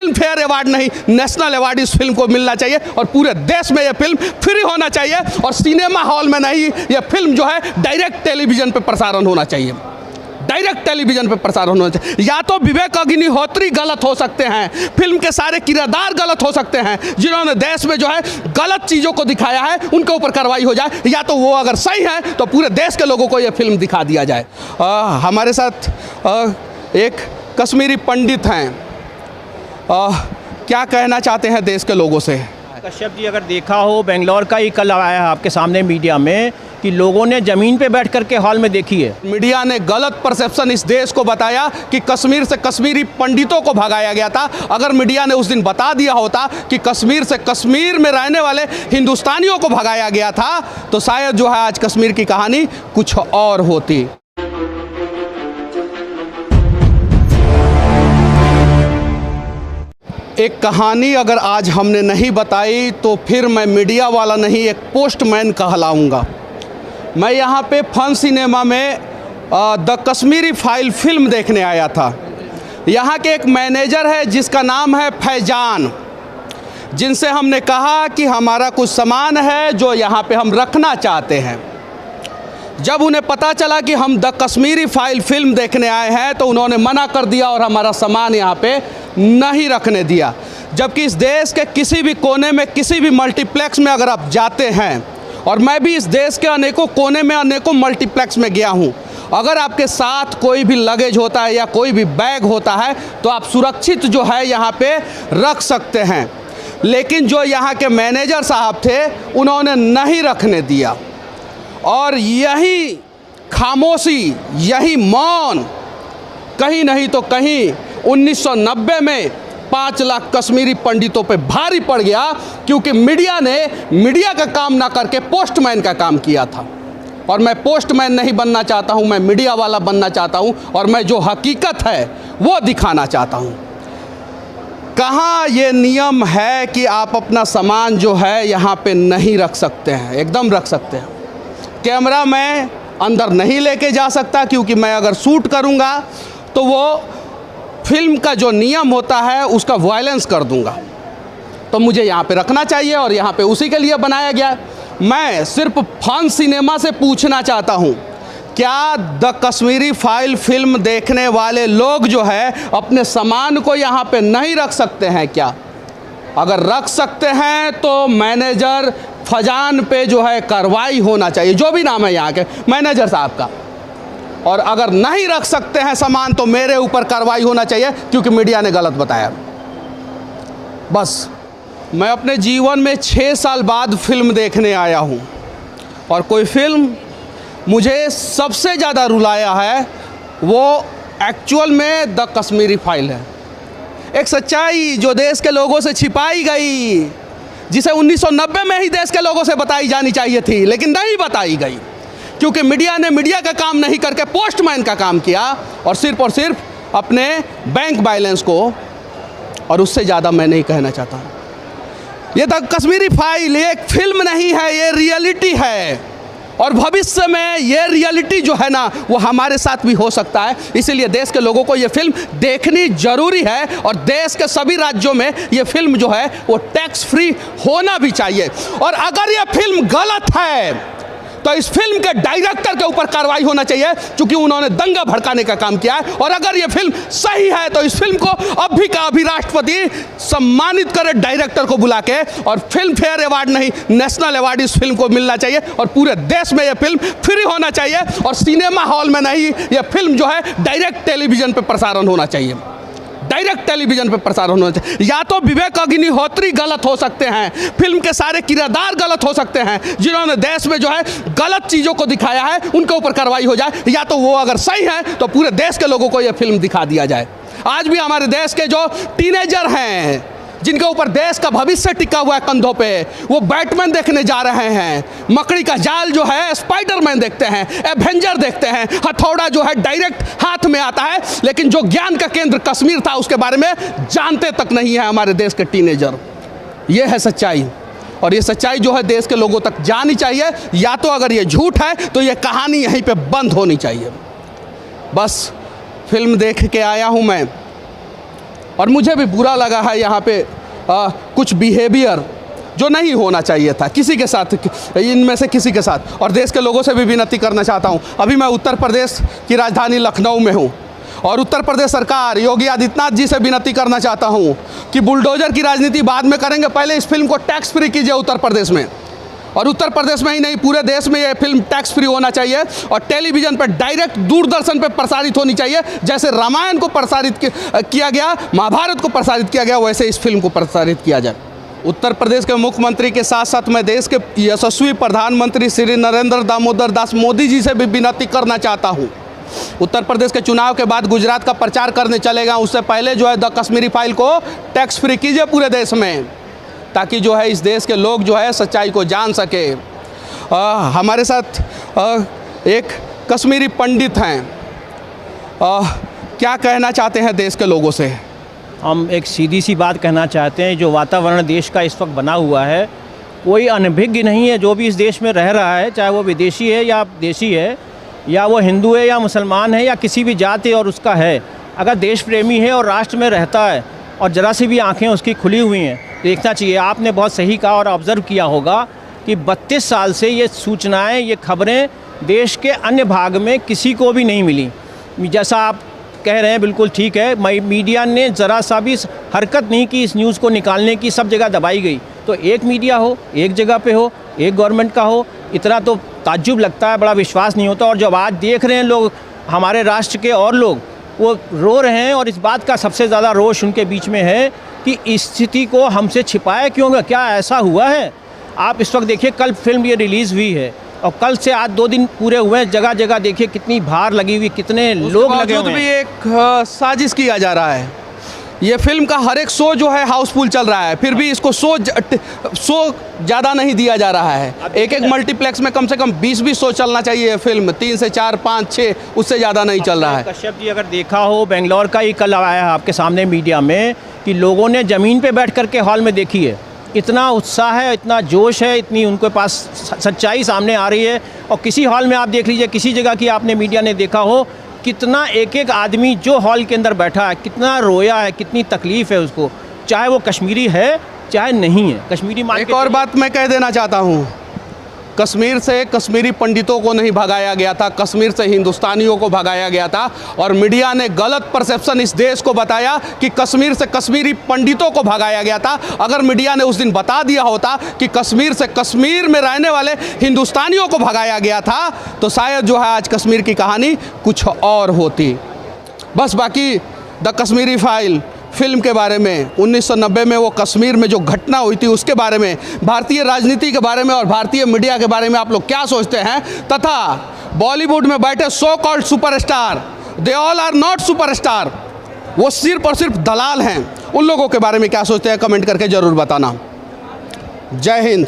Film fair award नहीं, national award इस film को मिलना चाहिए और पूरे देश में यह फिल्म फ्री होना चाहिए और सिनेमा हॉल में नहीं, यह फिल्म जो है डायरेक्ट टेलीविजन पे प्रसारण होना चाहिए। डायरेक्ट टेलीविजन पे प्रसारण होना चाहिए। या तो विवेक अग्निहोत्री गलत हो सकते हैं, फिल्म के सारे किरदार गलत हो सकते हैं, जिन्होंने देश में जो है गलत चीज़ों को दिखाया है उनके ऊपर कार्रवाई हो जाए, या तो वो अगर सही है तो पूरे देश के लोगों को यह फिल्म दिखा दिया जाए। हमारे साथ एक कश्मीरी पंडित हैं, क्या कहना चाहते हैं देश के लोगों से? कश्यप जी, अगर देखा हो बेंगलोर का ही कल आया है आपके सामने मीडिया में कि लोगों ने ज़मीन पे बैठ कर के हॉल में देखी है। मीडिया ने गलत परसेप्शन इस देश को बताया कि कश्मीर से कश्मीरी पंडितों को भगाया गया था। अगर मीडिया ने उस दिन बता दिया होता कि कश्मीर से कश्मीर में रहने वाले हिंदुस्तानियों को भगाया गया था तो शायद जो है आज कश्मीर की कहानी कुछ और होती। एक कहानी अगर आज हमने नहीं बताई तो फिर मैं मीडिया वाला नहीं, एक पोस्टमैन कहलाऊंगा। मैं यहाँ पे फन सिनेमा में द कश्मीरी फाइल फिल्म देखने आया था। यहाँ के एक मैनेजर है जिसका नाम है फैजान, जिनसे हमने कहा कि हमारा कुछ सामान है जो यहाँ पे हम रखना चाहते हैं। जब उन्हें पता चला कि हम द कश्मीरी फाइल फिल्म देखने आए हैं तो उन्होंने मना कर दिया और हमारा सामान यहाँ पे नहीं रखने दिया। जबकि इस देश के किसी भी कोने में, किसी भी मल्टीप्लेक्स में अगर आप जाते हैं, और मैं भी इस देश के अनेकों कोने में, अनेकों मल्टीप्लेक्स में गया हूँ, अगर आपके साथ कोई भी लगेज होता है या कोई भी बैग होता है तो आप सुरक्षित जो है यहाँ पे रख सकते हैं। लेकिन जो यहाँ के मैनेजर साहब थे उन्होंने नहीं रखने दिया और यही खामोशी, यही मौन कहीं नहीं तो कहीं 1990 में 5 लाख कश्मीरी पंडितों पे भारी पड़ गया, क्योंकि मीडिया ने मीडिया का काम ना करके पोस्टमैन का काम किया था। और मैं पोस्टमैन नहीं बनना चाहता हूं, मैं मीडिया वाला बनना चाहता हूं और मैं जो हकीकत है वो दिखाना चाहता हूं। कहाँ ये नियम है कि आप अपना सामान जो है यहाँ पे नहीं रख सकते हैं? एकदम रख सकते हैं। कैमरा मैं अंदर नहीं लेके जा सकता, क्योंकि मैं अगर शूट करूँगा तो वो फिल्म का जो नियम होता है उसका वायलेंस कर दूंगा। तो मुझे यहाँ पे रखना चाहिए और यहाँ पे उसी के लिए बनाया गया है। मैं सिर्फ फन सिनेमा से पूछना चाहता हूँ, क्या द कश्मीरी फाइल फिल्म देखने वाले लोग जो है अपने सामान को यहाँ पे नहीं रख सकते हैं क्या? अगर रख सकते हैं तो मैनेजर फजान पे जो है कार्रवाई होना चाहिए, जो भी नाम है यहाँ के मैनेजर साहब का। और अगर नहीं रख सकते हैं सामान तो मेरे ऊपर कार्रवाई होना चाहिए, क्योंकि मीडिया ने गलत बताया। बस मैं अपने जीवन में 6 साल बाद फिल्म देखने आया हूँ और कोई फिल्म मुझे सबसे ज़्यादा रुलाया है वो एक्चुअल में द कश्मीरी फाइल है। एक सच्चाई जो देश के लोगों से छिपाई गई, जिसे 1990 में ही देश के लोगों से बताई जानी चाहिए थी, लेकिन नहीं बताई गई, क्योंकि मीडिया ने मीडिया का काम नहीं करके पोस्टमैन का काम किया और सिर्फ अपने बैंक बैलेंस को। और उससे ज़्यादा मैं नहीं कहना चाहता। ये द कश्मीरी फाइल एक फिल्म नहीं है, ये रियलिटी है और भविष्य में ये रियलिटी जो है ना वो हमारे साथ भी हो सकता है। इसीलिए देश के लोगों को ये फिल्म देखनी जरूरी है और देश के सभी राज्यों में ये फिल्म जो है वो टैक्स फ्री होना भी चाहिए। और अगर ये फिल्म गलत है तो इस फिल्म के डायरेक्टर के ऊपर कार्रवाई होना चाहिए, क्योंकि उन्होंने दंगा भड़काने का काम किया है। और अगर ये फिल्म सही है तो इस फिल्म को अभी का अभी राष्ट्रपति सम्मानित करे डायरेक्टर को बुला के, और फिल्म फेयर अवार्ड नहीं, नेशनल अवार्ड इस फिल्म को मिलना चाहिए और पूरे देश में यह फिल्म फ्री होना चाहिए और सिनेमा हॉल में नहीं, यह फिल्म जो है डायरेक्ट टेलीविजन पर प्रसारण होना चाहिए। डायरेक्ट टेलीविजन पे प्रसारण होना चाहिए। या तो विवेक अग्निहोत्री गलत हो सकते हैं, फिल्म के सारे किरदार गलत हो सकते हैं, जिन्होंने देश में जो है गलत चीज़ों को दिखाया है उनके ऊपर कार्रवाई हो जाए, या तो वो अगर सही है तो पूरे देश के लोगों को यह फिल्म दिखा दिया जाए। आज भी हमारे देश के जो टीनेजर हैं, जिनके ऊपर देश का भविष्य टिका हुआ है कंधों पे, वो बैटमैन देखने जा रहे हैं, मकड़ी का जाल जो है स्पाइडरमैन देखते हैं, एवेंजर देखते हैं, हथौड़ा जो है डायरेक्ट हाथ में आता है, लेकिन जो ज्ञान का केंद्र कश्मीर था उसके बारे में जानते तक नहीं है हमारे देश के टीनेजर। ये है सच्चाई और ये सच्चाई जो है देश के लोगों तक जानी चाहिए। या तो अगर ये झूठ है तो ये कहानी यहीं पे बंद होनी चाहिए। बस फिल्म देख के आया हूँ मैं, और मुझे भी बुरा लगा है यहाँ पे कुछ बिहेवियर जो नहीं होना चाहिए था किसी के साथ, इनमें से किसी के साथ। और देश के लोगों से भी विनती करना चाहता हूँ। अभी मैं उत्तर प्रदेश की राजधानी लखनऊ में हूँ और उत्तर प्रदेश सरकार योगी आदित्यनाथ जी से विनती करना चाहता हूँ कि बुलडोजर की राजनीति बाद में करेंगे, पहले इस फिल्म को टैक्स फ्री कीजिए उत्तर प्रदेश में। और उत्तर प्रदेश में ही नहीं, पूरे देश में ये फिल्म टैक्स फ्री होना चाहिए और टेलीविज़न पर डायरेक्ट दूरदर्शन पर प्रसारित होनी चाहिए। जैसे रामायण को प्रसारित किया गया, महाभारत को प्रसारित किया गया, वैसे इस फिल्म को प्रसारित किया जाए। उत्तर प्रदेश के मुख्यमंत्री के साथ साथ मैं देश के यशस्वी प्रधानमंत्री श्री नरेंद्र दामोदर दास मोदी जी से भी विनती करना चाहता हूँ। उत्तर प्रदेश के चुनाव के बाद गुजरात का प्रचार करने चलेगा, उससे पहले जो है द कश्मीरी फाइल को टैक्स फ्री कीजिए पूरे देश में, ताकि जो है इस देश के लोग जो है सच्चाई को जान सके। हमारे साथ एक कश्मीरी पंडित हैं, क्या कहना चाहते हैं देश के लोगों से? हम एक सीधी सी बात कहना चाहते हैं, जो वातावरण देश का इस वक्त बना हुआ है, कोई अनभिज्ञ नहीं है जो भी इस देश में रह रहा है, चाहे वो विदेशी है या देशी है, या वो हिंदू है या मुसलमान है या किसी भी जाति और उसका है, अगर देश प्रेमी है और राष्ट्र में रहता है और ज़रा सी भी आंखें उसकी खुली हुई हैं, देखना चाहिए। आपने बहुत सही कहा और ऑब्ज़र्व किया होगा कि 32 साल से ये सूचनाएं, ये खबरें देश के अन्य भाग में किसी को भी नहीं मिली। जैसा आप कह रहे हैं बिल्कुल ठीक है, मीडिया ने ज़रा सा भी हरकत नहीं की इस न्यूज़ को निकालने की, सब जगह दबाई गई। तो एक मीडिया हो, एक जगह पे हो, एक गवर्नमेंट का हो, इतना तो ताज्जुब लगता है, बड़ा विश्वास नहीं होता। और जब आज देख रहे हैं लोग, हमारे राष्ट्र के और लोग, वो रो रहे हैं और इस बात का सबसे ज़्यादा रोष उनके बीच में है कि इस स्थिति को हमसे छिपाया क्यों, क्या ऐसा हुआ है। आप इस वक्त देखिए, कल फिल्म ये रिलीज़ हुई है और कल से आज 2 दिन पूरे हुए हैं, जगह जगह देखिए कितनी भार लगी हुई, कितने लोग लगे हुए हैं। भी एक साजिश किया जा रहा है। ये फिल्म का हर एक शो जो है हाउसफुल चल रहा है, फिर भी इसको शो ज़्यादा नहीं दिया जा रहा है। एक मल्टीप्लेक्स में कम से कम 20-20 शो चलना चाहिए फिल्म, 3 से 4, 5, 6, उससे ज़्यादा नहीं चल रहा है। कश्यप जी, अगर देखा हो, बेंगलोर का ही कल आया है आपके सामने मीडिया में कि लोगों ने ज़मीन पे बैठ कर के हॉल में देखी है। इतना उत्साह है, इतना जोश है, इतनी उनके पास सच्चाई सामने आ रही है। और किसी हॉल में आप देख लीजिए, किसी जगह की आपने मीडिया ने देखा हो, कितना एक एक आदमी जो हॉल के अंदर बैठा है कितना रोया है, कितनी तकलीफ़ है उसको, चाहे वो कश्मीरी है चाहे नहीं है। कश्मीरी एक और बात मैं कह देना चाहता हूँ, कश्मीर से कश्मीरी पंडितों को नहीं भगाया गया था, कश्मीर से हिंदुस्तानियों को भगाया गया था। और मीडिया ने गलत परसेप्शन इस देश को बताया कि कश्मीर से कश्मीरी पंडितों को भगाया गया था। अगर मीडिया ने उस दिन बता दिया होता कि कश्मीर से कश्मीर में रहने वाले हिंदुस्तानियों को भगाया गया था, तो शायद जो है आज कश्मीर की कहानी कुछ और होती। बस बाकी द कश्मीरी फाइल फिल्म के बारे में, 1990 में वो कश्मीर में जो घटना हुई थी उसके बारे में, भारतीय राजनीति के बारे में और भारतीय मीडिया के बारे में आप लोग क्या सोचते हैं, तथा बॉलीवुड में बैठे so called superstar, they all are not superstar, वो सिर्फ और सिर्फ दलाल हैं, उन लोगों के बारे में क्या सोचते हैं कमेंट करके ज़रूर बताना। जय हिंद।